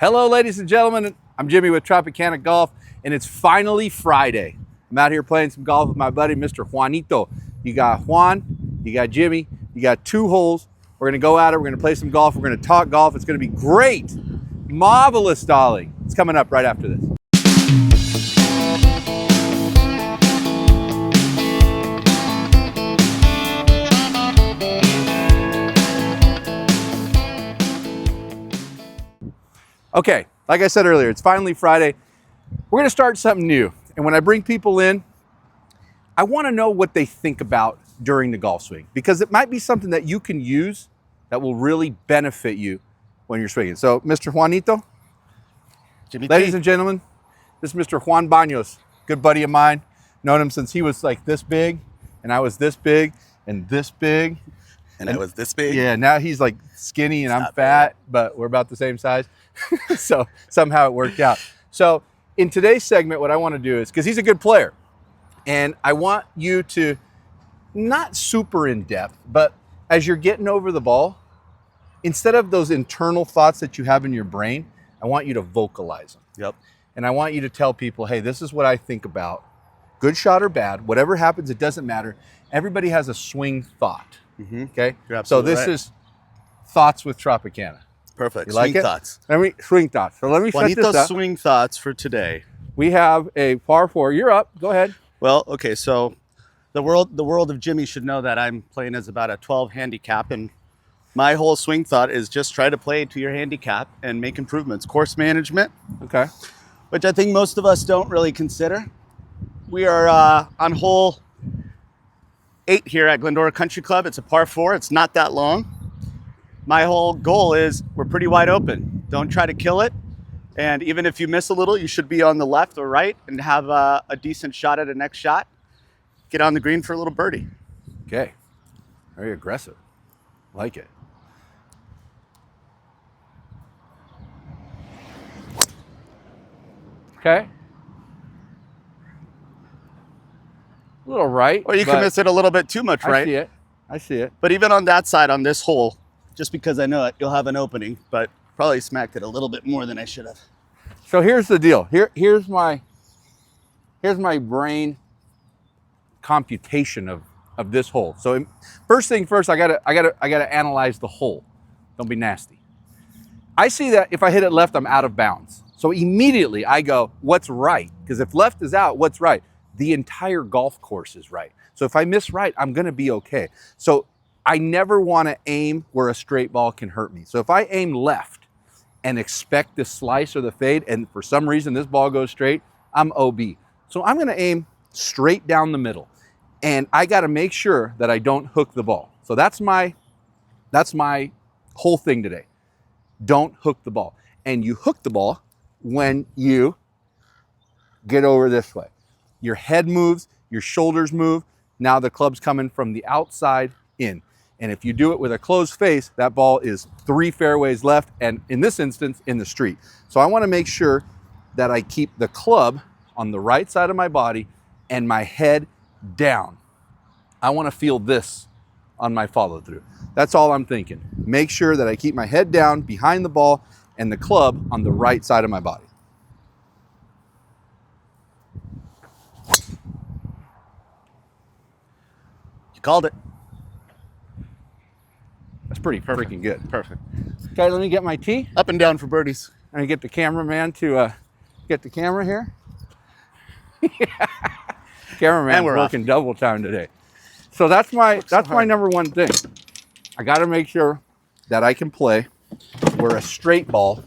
Hello, ladies and gentlemen. I'm Jimmy with Tropicana Golf, and it's finally Friday. I'm out here playing some golf with my buddy, Mr. Juanito. You got Juan, you got Jimmy, you got 2 holes. We're gonna go at it, we're gonna play some golf, we're gonna talk golf. It's gonna be great. Marvelous, darling. It's coming up right after this. Okay, like I said earlier, it's finally Friday. We're gonna start something new. And when I bring people in, I wanna know what they think about during the golf swing, because it might be something that you can use that will really benefit you when you're swinging. So, Mr. Juanito, Jimmy ladies and gentlemen, this is Mr. Juan Baños, good buddy of mine. Known him since he was like this big, and I was this big, and this big. And I was this big. Yeah, now he's like skinny and I'm fat, but we're about the same size. So somehow it worked out. So in today's segment, what I want to do is, because he's a good player, and I want you to, not super in depth, but as you're getting over the ball, instead of those internal thoughts that you have in your brain, I want you to vocalize them. Yep. And I want you to tell people, hey, this is what I think about. Good shot or bad, whatever happens, it doesn't matter. Everybody has a swing thought. Mm-hmm. Okay? You're So absolutely this right. is Thoughts with Tropicana. Perfect. You Swing like it? thoughts. Swing thoughts. So let me set this Juanito's up. swing thoughts for today. We have a par 4. You're up. Go ahead. Well, okay, so the world of Jimmy should know that I'm playing as about a 12 handicap, and my whole swing thought is just try to play to your handicap and make improvements. Course management, Okay. which I think most of us don't really consider. We are on hole 8 here at Glendora Country Club. It's a par 4. It's not that long. My whole goal is we're pretty wide open. Don't try to kill it. And even if you miss a little, you should be on the left or right and have a decent shot at a next shot. Get on the green for a little birdie. Okay. Very aggressive. Like it. Okay. A little right. Or you can but miss it a little bit too much, I right? see it. I see it. But even on that side, on this hole, just because I know it, you'll have an opening, but probably smacked it a little bit more than I should have. So here's the deal. Here's my brain computation of this hole. So first thing first, I gotta analyze the hole. Don't be nasty. I see that if I hit it left, I'm out of bounds. So immediately I go, what's right? Because if left is out, what's right? The entire golf course is right. So if I miss right, I'm gonna be okay. So I never wanna aim where a straight ball can hurt me. So if I aim left and expect the slice or the fade, and for some reason this ball goes straight, I'm OB. So I'm gonna aim straight down the middle. And I gotta make sure that I don't hook the ball. So that's my whole thing today. Don't hook the ball. And you hook the ball when you get over this way. Your head moves, your shoulders move. Now the club's coming from the outside in. And if you do it with a closed face, that ball is 3 fairways left, and in this instance, in the street. So I wanna make sure that I keep the club on the right side of my body and my head down. I wanna feel this on my follow through. That's all I'm thinking. Make sure that I keep my head down behind the ball and the club on the right side of my body. You called it. That's pretty freaking good. Perfect. Okay, let me get my tee. Up and down for birdies. I'm gonna get the cameraman to get the camera here. Cameraman's And we're working double time today. So that's my number one thing. I got to make sure that I can play where a straight ball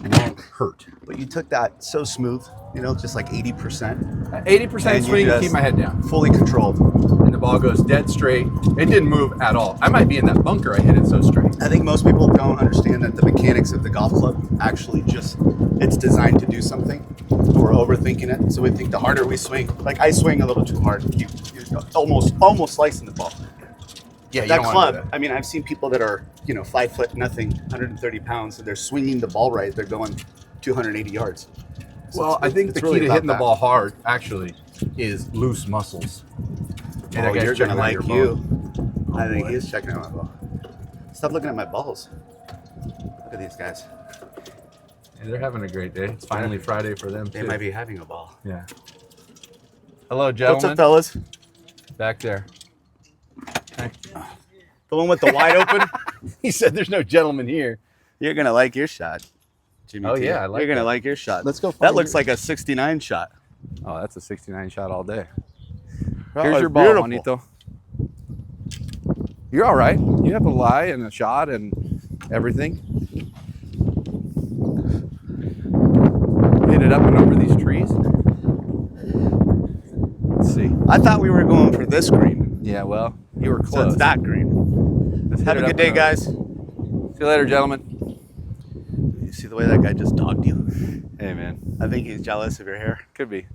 won't hurt. But you took that so smooth, you know, just like 80%. 80% And you swing to just keep my head down. Fully controlled. And the ball goes dead straight. It didn't move at all. I might be in that bunker. I hit it so straight. I think most people don't understand that the mechanics of the golf club actually just, it's designed to do something. We're overthinking it. So we think the harder we swing, like I swing a little too hard, you're almost slicing the ball. Yeah, you That don't wanna do club, I mean, I've seen people that are, 5 foot nothing, 130 pounds, and they're swinging the ball right. They're going 280 yards. So Well, I think it's the really key to about hitting the that. ball hard, actually, is loose muscles. And I Oh, guess you're gonna checking out like your you. ball. I think boy. he's checking out my ball. Stop looking at my balls. Look at these guys. They're having a great day. It's finally Friday for them, They too. might be having a ball. Yeah. Hello, What's gentlemen. up, fellas? Back there. The one with the wide open? He said there's no gentleman here. You're going to like your shot, Jimmy Oh, T. yeah, I like You're going to that. like your shot. Let's go That find looks yours. like a 69 shot. Oh, that's a 69 shot all day. Oh, Here's your it's ball, beautiful. Juanito. You're all right. You have a lie and a shot and everything. Hit it up and over these trees. Let's see. I thought we were going for this green. Yeah, well, you were So close. it's that green. Let's hit Have a it good up day, and over. guys. See you later, gentlemen. You see the way that guy just dogged you? Hey, man. I think he's jealous of your hair. Could be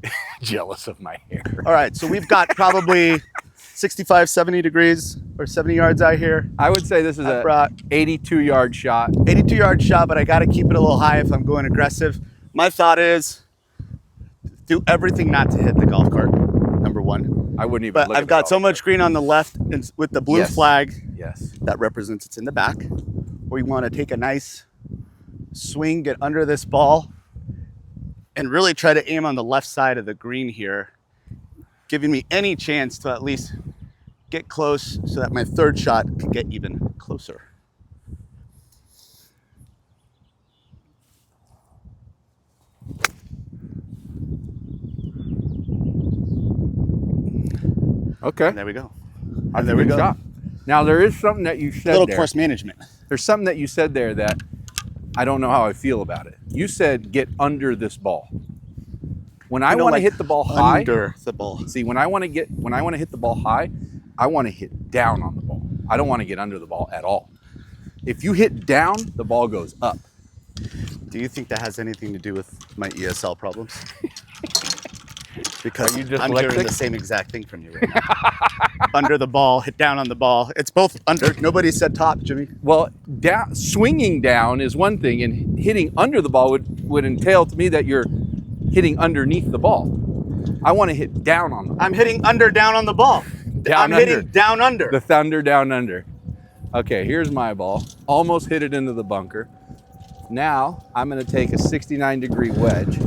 jealous of my hair. All right, so we've got probably 65, 70 degrees or 70 yards out here. I would say this is I a brought 82-yard shot. 82-yard shot, but I got to keep it a little high if I'm going aggressive. My thought is do everything not to hit the golf cart, number one. I wouldn't even But look I've at the got golf so much cart. green on the left and with the blue Yes. flag Yes. that represents it's in the back. We want to take a nice swing, get under this ball, and really try to aim on the left side of the green here, giving me any chance to at least get close so that my third shot can get even closer. Okay. And there we go. That's there a we good go. shot. Now, there is something that you said Little there. course management. There's something that you said there that I don't know how I feel about it. You said get under this ball. When I You know, want to like hit the ball high, under the ball. see, when I want to hit the ball high, I want to hit down on the ball. I don't want to get under the ball at all. If you hit down, the ball goes up. Do you think that has anything to do with my ESL problems? Because Are you I'm dyslexic? hearing the same exact thing from you right now. Under the ball, hit down on the ball. It's both under. Nobody said top, Jimmy. Well, swinging down is one thing, and hitting under the ball would entail to me that you're hitting underneath the ball. I want to hit down on the ball. I'm hitting under down on the ball. Down I'm under. hitting down under. The thunder down under. Okay, here's my ball. Almost hit it into the bunker. Now I'm going to take a 69-degree wedge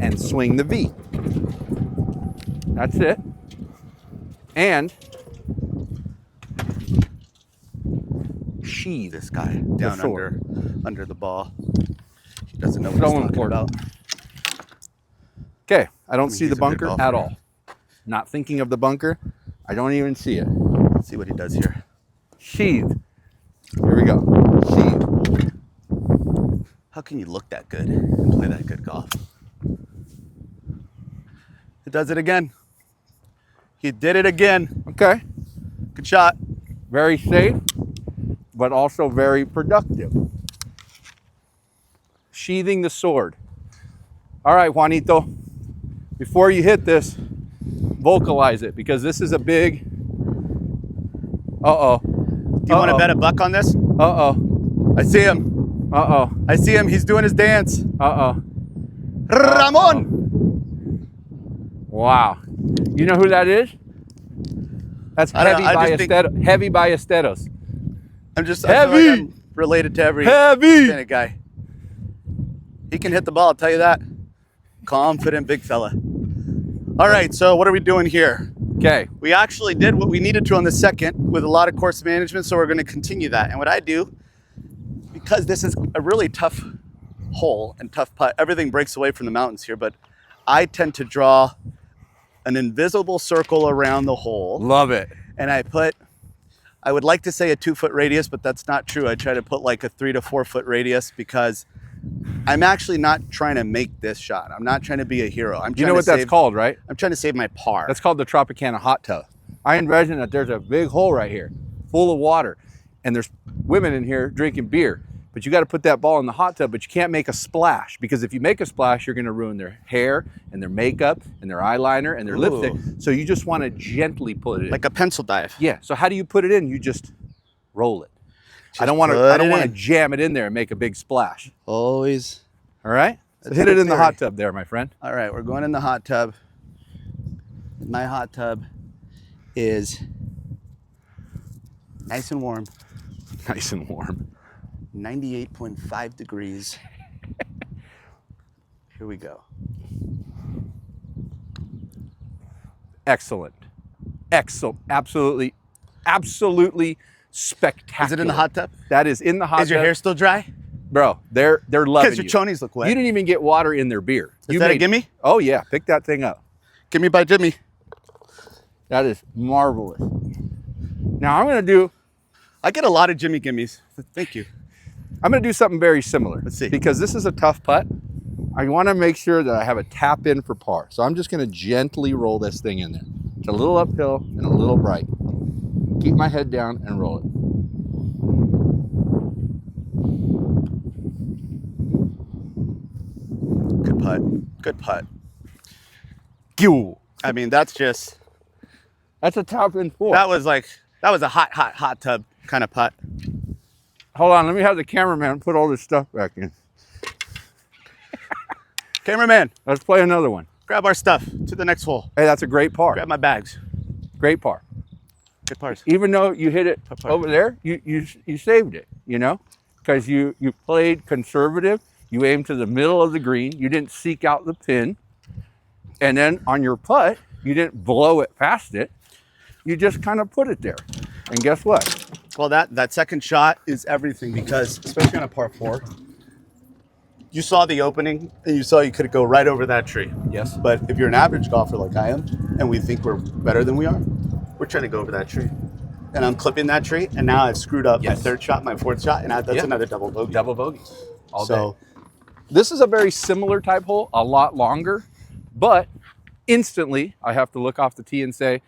and swing the V. That's it. And sheathe This guy the down sword. under the ball. He doesn't know what So he's talking important. about. Okay, I don't mean, see he's the a good bunker golfer. at all. Not thinking of the bunker. I don't even see it. Let's see what he does here. Sheathe. Here we go. Sheathe. How can you look that good and play that good golf? He does it again. He did it again. Okay. Good shot. Very safe, but also very productive. Sheathing the sword. All right, Juanito, before you hit this, vocalize it because this is a big, uh-oh. Do you want to bet a buck on this? Uh-oh. I see him. Uh-oh. I see him. He's doing his dance. Uh-oh. Ramon. Wow. You know who that is? That's I don't Heavy know, I just think- Ballesteros. Heavy Ballesteros. I feel Heavy. like I'm related to every Heavy. kind of guy. He can hit the ball, I'll tell you that. Confident big fella. All right, so what are we doing here? Okay. We actually did what we needed to on the second with a lot of course management, so we're going to continue that. And what I do, because this is a really tough hole and tough putt, everything breaks away from the mountains here, but I tend to draw an invisible circle around the hole. Love it. And I would like to say a 2-foot radius, but that's not true. I try to put like a 3 to 4 foot radius because I'm actually not trying to make this shot. I'm not trying to be a hero. You know what that's called, right? I'm trying to save my par. That's called the Tropicana hot tub. I envision that there's a big hole right here full of water and there's women in here drinking beer, but you got to put that ball in the hot tub, but you can't make a splash because if you make a splash, you're going to ruin their hair and their makeup and their eyeliner and their lipstick. So you just want to gently put it in. Like a pencil dive. Yeah. So how do you put it in? You just roll it. I don't put want to it in. jam it in there and make a big splash. Always. All right? So That's hit a it good in the theory. hot tub there, my friend. All right, we're going in the hot tub. My hot tub is nice and warm, Nice and warm. 98.5 degrees. Here we go. Excellent. Excellent. Absolutely, absolutely spectacular. Is it in the hot tub? That is in the hot tub. Is your hair still dry? Bro, they're loving Because your you. chonies look wet. You didn't even get water in their beer. Is that a gimme? Oh, yeah. Pick that thing up. Gimme by Jimmy. That is marvelous. Now, I'm going to do... I get a lot of Jimmy gimmies. Thank you. I'm going to do something very similar. Let's see. Because this is a tough putt. I want to make sure that I have a tap in for par. So I'm just going to gently roll this thing in there. It's a little uphill and a little bright. Keep my head down and roll it. Good putt. Good putt. I mean, that's a tap in four. that was a hot tub kind of putt. Hold on, let me have the cameraman put all this stuff back in. Cameraman, Let's play another one. grab our stuff to the next hole. Hey, that's a great par. Grab my bags. Great par. Good pars. Even though you hit it par. over there, you saved it, you know? Because you played conservative. You aimed to the middle of the green. You didn't seek out the pin. And then on your putt, you didn't blow it past it. You just kind of put it there. And guess what? Well, that second shot is everything because, especially on a par 4, you saw the opening and you saw you could go right over that tree. Yes. But if you're an average golfer like I am, and we think we're better than we are, we're trying to go over that tree. And I'm clipping that tree, and now I've screwed up my third shot, my fourth shot, and that's another double bogey. Double bogeys all So, day. This is a very similar type hole, a lot longer, but instantly I have to look off the tee and say,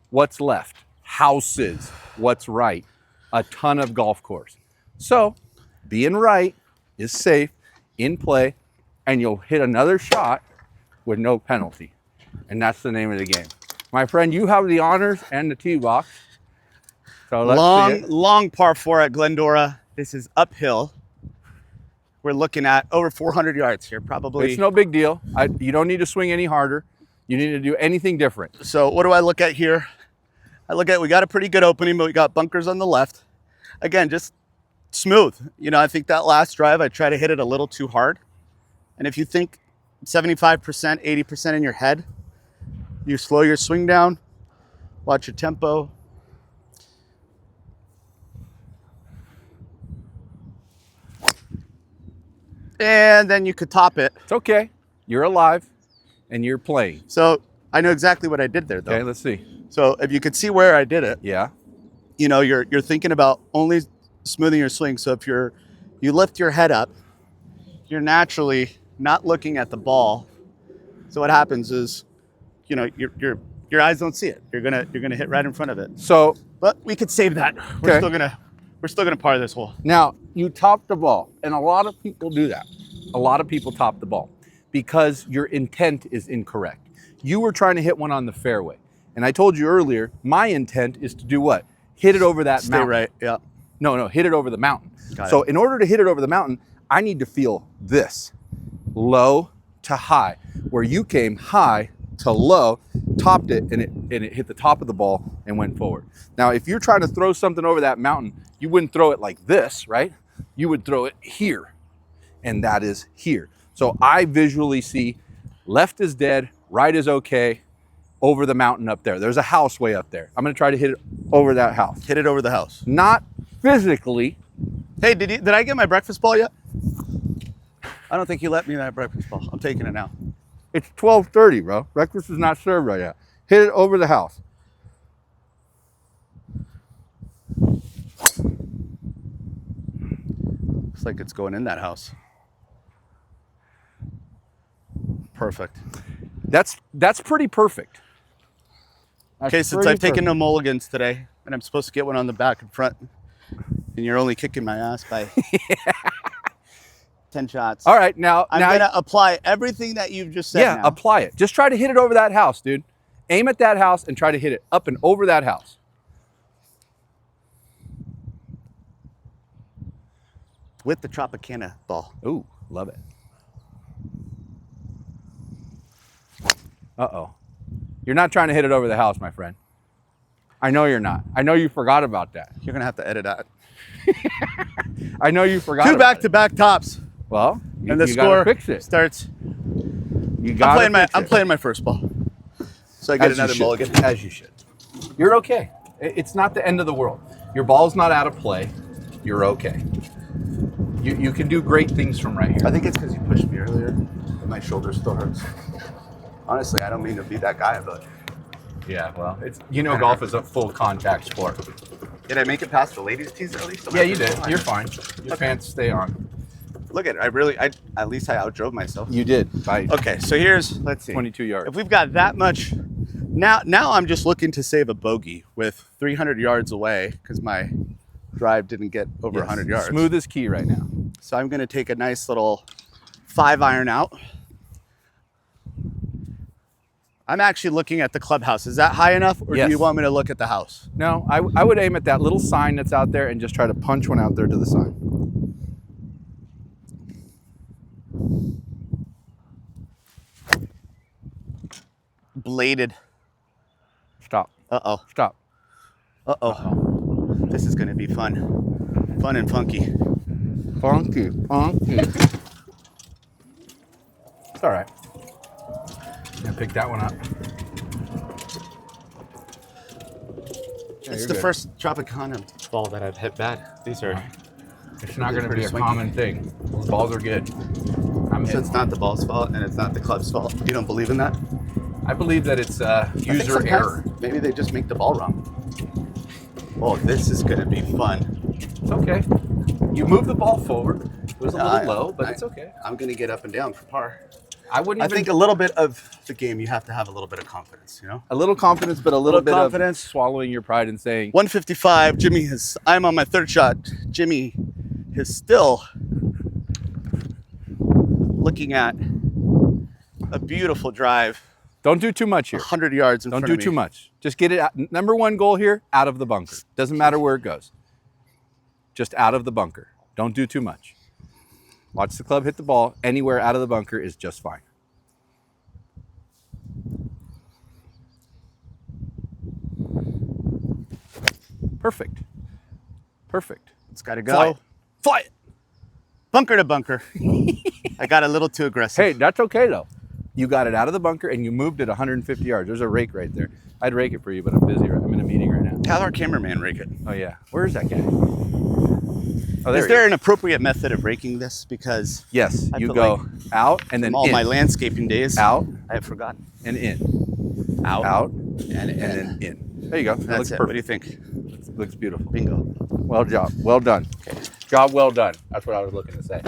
what's left? Houses. What's right? A ton of golf course. So being right is safe in play, and you'll hit another shot with no penalty. And that's the name of the game. My friend, you have the honors and the tee box. So let's see it. long par 4 at Glendora. This is uphill. We're looking at over 400 yards here, probably. It's no big deal. You don't need to swing any harder. You need to do anything different. So what do I look at here? I look at, we got a pretty good opening, but we got bunkers on the left. Again, just smooth. You know, I think that last drive, I try to hit it a little too hard. And if you think 75%, 80% in your head, you slow your swing down, watch your tempo. And then you could top it. It's okay. You're alive and you're playing. So I know exactly what I did there, though. Okay, let's see. So if you could see where I did it, Yeah. you know, you're thinking about only smoothing your swing. So if you lift your head up, you're naturally not looking at the ball. So what happens is, you know, your eyes don't see it. You're gonna hit right in front of it. So But we could save that. Okay. We're still gonna par this hole. now you top the ball, and a lot of people do that. A lot of people top the ball because your intent is incorrect. You were trying to hit one on the fairway. And I told you earlier, my intent is to do what? Hit it over that Stay mountain. right. Yeah. No, hit it over the mountain. Got So it. in order to hit it over the mountain, I need to feel this, low to high, where you came high to low, topped it, and it hit the top of the ball and went forward. Now, if you're trying to throw something over that mountain, you wouldn't throw it like this, right? You would throw it here, and that is here. So I visually see left is dead, right is okay, over the mountain up there. There's a house way up there. I'm gonna try to hit it over that house. Hit it over the house. Not physically. Hey, did I get my breakfast ball yet? I don't think you let me that breakfast ball. I'm taking it now. It's 12:30, bro. Breakfast is not served right yet. Hit it over the house. Looks like it's going in that house. Perfect. That's pretty perfect. That's Okay, since pretty I've taken perfect. no mulligans today, and I'm supposed to get one on the back and front, and you're only kicking my ass by 10 shots. All right, now I'm gonna apply everything that you've just said. yeah, now. apply it. Just try to hit it over that house, dude. Aim at that house and try to hit it up and over that house. With the Tropicana ball. Ooh, love it. Uh-oh. You're not trying to hit it over the house, my friend. I know you're not. I know you forgot about that. You're gonna have to edit that. I know you forgot Two about it. back-to-back tops, Well, and the you gotta score fix it. starts You got. I'm playing my first ball, so I get another mulligan. As you should. You're okay. It's not the end of the world. Your ball's not out of play. You're okay. You can do great things from right here. I think it's because you pushed me earlier, and my shoulder still hurts. Honestly, I don't mean to be that guy, but yeah, well, it's golf is a full contact sport. Did I make it past the ladies' tees at least? Yeah, you did. You're fine. Your pants stay on. Look at it. At least I outdrove myself. You did. Okay, so let's see. 22 yards. If we've got that much, now I'm just looking to save a bogey with 300 yards away because my drive didn't get over 100 yards. Smooth as key right now. So I'm going to take a nice little 5-iron out. I'm actually looking at the clubhouse. Is that high enough, or do you want me to look at the house? No, I would aim at that little sign that's out there and just try to punch one out there to the sign. Bladed. Stop. Uh-oh. Stop. Uh-oh. This is going to be fun. Fun and funky. Funky. It's all right. I'm gonna pick that one up. Yeah, it's the first Tropicana ball that I've hit bad. These are. It's not going to be a common thing. Those balls are good. So it's not the ball's fault and it's not the club's fault. You don't believe in that? I believe that it's user error. Maybe they just make the ball wrong. Oh, this is going to be fun. It's okay. You move the ball forward. It was a little low, but it's okay. I'm going to get up and down for par. I think a little bit of the game, you have to have a little bit of confidence, you know? A little confidence, but a little bit confidence. Of swallowing your pride and saying 155. I'm on my third shot. Jimmy is still looking at a beautiful drive. Don't do too much here. 100 yards in front of me. Don't do too much. Just get it out. Number one goal here, out of the bunker. Doesn't matter where it goes. Just out of the bunker. Don't do too much. Watch the club hit the ball. Anywhere out of the bunker is just fine. Perfect. It's got to go. Fly it. Bunker to bunker. I got a little too aggressive. Hey, that's okay though. You got it out of the bunker and you moved it 150 yards. There's a rake right there. I'd rake it for you, but I'm busy. I'm in a meeting right now. Have our cameraman rake it. Oh yeah. Where is that guy? Oh, is there an appropriate method of raking this? Because yes, you go out and then all my landscaping days. Out. I have forgotten. And in. Out. And then in. There you go. That's looks it. perfect. What do you think? Looks beautiful. Bingo. Well job. Well done. Okay. Job well done. That's what I was looking to say.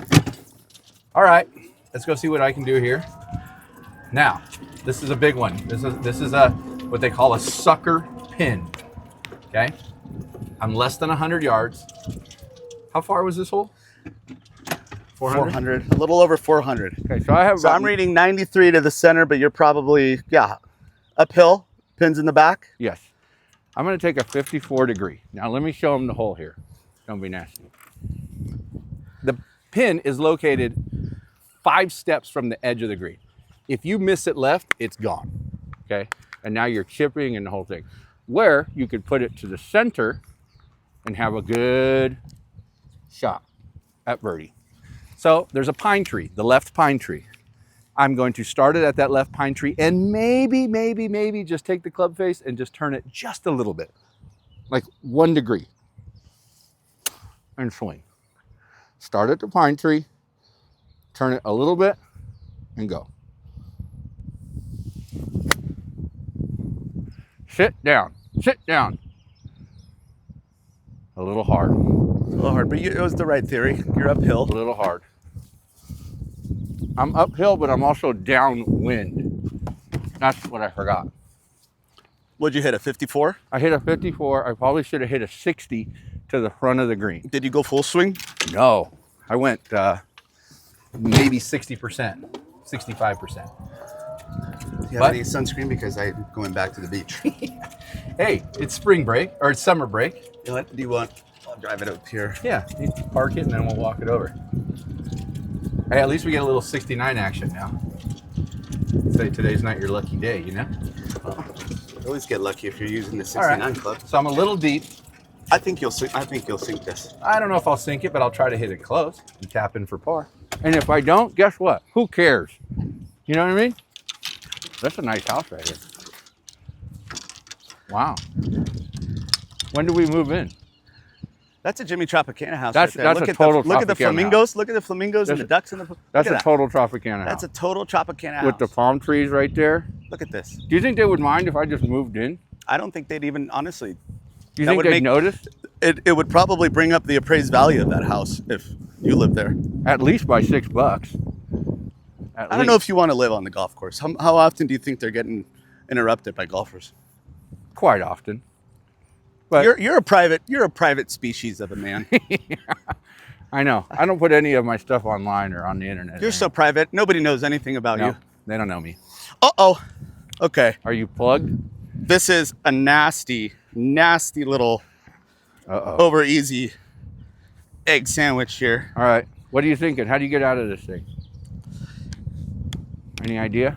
All right. Let's go see what I can do here. Now, this is a big one. This is a what they call a sucker pin. Okay? I'm less than 100 yards. How far was this hole? 400. A little over 400. Okay, so I'm reading 93 to the center, but you're probably uphill. Pins in the back. Yes. I'm going to take a 54 degree. Now let me show them the hole here. Don't be nasty. The pin is located 5 steps from the edge of the green. If you miss it left, it's gone. Okay? And now you're chipping and the whole thing. Where you could put it to the center and have a good shot at birdie. So there's a pine tree, the left pine tree. I'm going to start it at that left pine tree and maybe just take the club face and just turn it just a little bit, like 1 degree, and swing. Start at the pine tree, turn it a little bit, and go. Sit down. A little hard. But it was the right theory. You're uphill. A little hard. I'm uphill, but I'm also downwind. That's what I forgot. What'd you hit, a 54? I hit a 54. I probably should have hit a 60 to the front of the green. Did you go full swing? No. I went maybe 60%, 65%. Do you have any sunscreen? Because I'm going back to the beach. Hey, it's spring break, or it's summer break. You know what do you want? I'll drive it up here. Yeah, you park it and then we'll walk it over. Hey, at least we get a little 69 action now. Say today's not your lucky day, you know? Well, you always get lucky if you're using the 69 club. So I'm a little deep. I think you'll sink this. I don't know if I'll sink it, but I'll try to hit it close and tap in for par. And if I don't, guess what? Who cares? You know what I mean? That's a nice house right here. Wow. When did we move in? That's a Jimmy Tropicana house That's right there. a total Look at the Tropicana flamingos. Look at the flamingos and the ducks in the. That's a look at that. total Tropicana That's house. a total Tropicana house. With the palm trees right there. Look at this. Do you think they would mind if I just moved in? I don't think they'd even, honestly. Do you think they'd notice? It would probably bring up the appraised value of that house if you lived there. At least by $6. I don't know if you want to live on the golf course. How often do you think they're getting interrupted by golfers? Quite often. But You're a private species of a man. I know. I don't put any of my stuff online or on the internet. You're so private. Nobody knows anything about you. They don't know me. Uh-oh. Okay. Are you plugged? This is a nasty, nasty little over easy egg sandwich here. All right. What are you thinking? How do you get out of this thing? Any idea?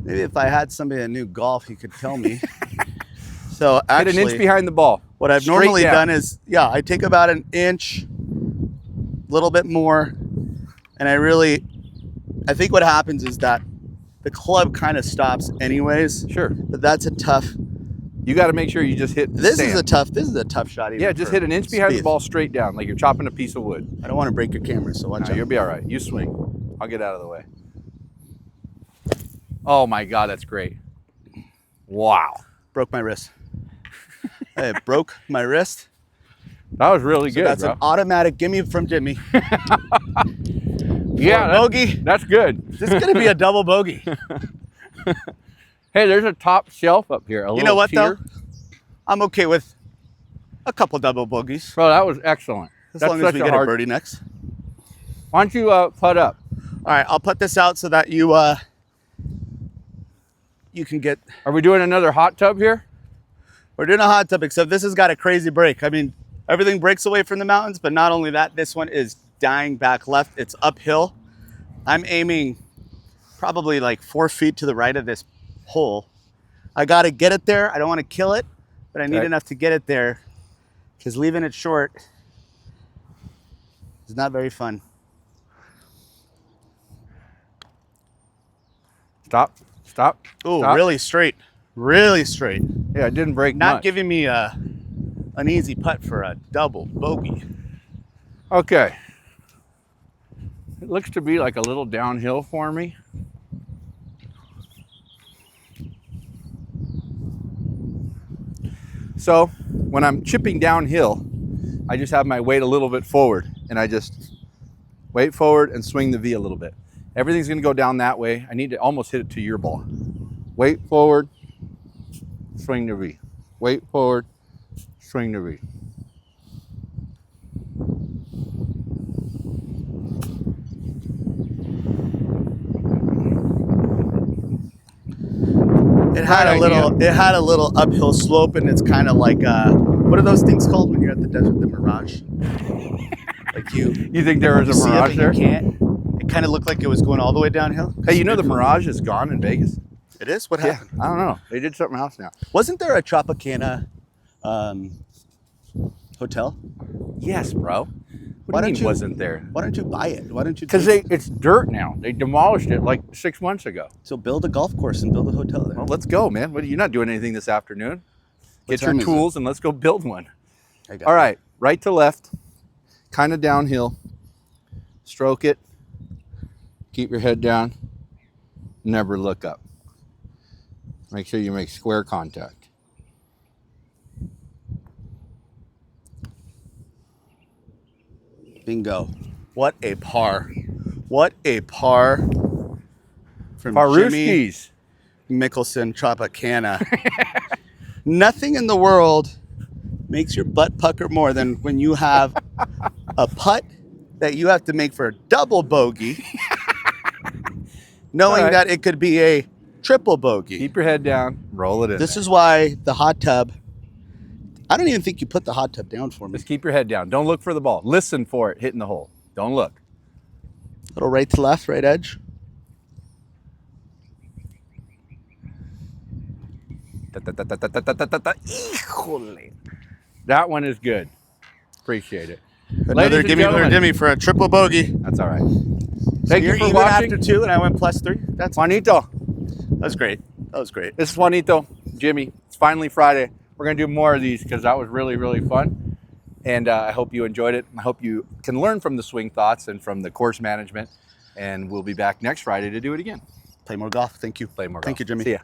Maybe if I had somebody that knew golf, he could tell me. So actually, Get an inch behind the ball. What I've Straight normally down. done is, I take about an inch, a little bit more, and I think what happens is that the club kind of stops anyways. Sure. But that's a tough. You got to make sure you just hit the This sand. is a tough shot. Even Yeah, just for hit an inch behind the speed. ball straight down, like you're chopping a piece of wood. I don't want to break your camera, so watch No, out. you'll be all right. You swing. I'll get out of the way. Oh my God, that's great. Wow. Broke my wrist. I broke my wrist. That was really So good, that's bro. an automatic gimme from Jimmy. Yeah, bogey. That's good. This is gonna be a double bogey. Hey, there's a top shelf up here. You know what though? I'm okay with a couple double bogeys. Bro, that was excellent. As That's long as such we a get hard... a birdie next. Why don't you putt up? All right, I'll put this out so that you can get. Are we doing another hot tub here? We're doing a hot tub, except this has got a crazy break. I mean, everything breaks away from the mountains, but not only that, this one is dying back left. It's uphill. I'm aiming probably like 4 feet to the right of this hole. I got to get it there. I don't want to kill it, but I need Okay. enough to get it there because leaving it short is not very fun. Stop. Stop. Oh, Stop. really straight. Really straight. Yeah, it didn't break Not much. giving me an easy putt for a double bogey. Okay. It looks to be like a little downhill for me. So when I'm chipping downhill, I just have my weight a little bit forward and I just weight forward and swing the V a little bit. Everything's gonna go down that way. I need to almost hit it to your ball. Weight forward, swing the V. Weight forward, swing the V. It had a little uphill slope, and it's kind of like what are those things called when you're at the desert? The mirage. Like you think there was a see it, mirage but there? You can't. It kind of looked like it was going all the way downhill. Hey, you know the Mirage is gone in Vegas? It is. What happened? I don't know. They did something else now. Wasn't there a Tropicana hotel? Yes, bro. Why What do don't you mean you- wasn't there? Why don't you buy it? Why don't you? Because it's dirt now. They demolished it like 6 months ago. So build a golf course and build a hotel there. Well, let's go, man. You're not doing anything this afternoon. What Get your time is it? tools and let's go build one. I got All it. right, right to left, kind of downhill. Stroke it. Keep your head down. Never look up. Make sure you make square contact. Bingo. What a par. What a par from Jimmy Paruskis. Mickelson Tropicana. Nothing in the world makes your butt pucker more than when you have a putt that you have to make for a double bogey, knowing All right. that it could be a triple bogey. Keep your head down. Roll it in. This there. is why the hot tub, I don't even think you put the hot tub down for me. Just keep your head down. Don't look for the ball. Listen for it hitting the hole. Don't look. Little right to left, right edge. That one is good. Appreciate it. Another Ladies and gimme for gentlemen. Jimmy for a triple bogey. That's all right. Thank you you're for even watching. after 2, and I went +3. That's Juanito. that was great. That was great. This is Juanito, Jimmy. It's finally Friday. We're going to do more of these because that was really, really fun. And I hope you enjoyed it. I hope you can learn from the swing thoughts and from the course management. And we'll be back next Friday to do it again. Play more golf. Thank you. Play more golf. Thank you, Jimmy. See ya.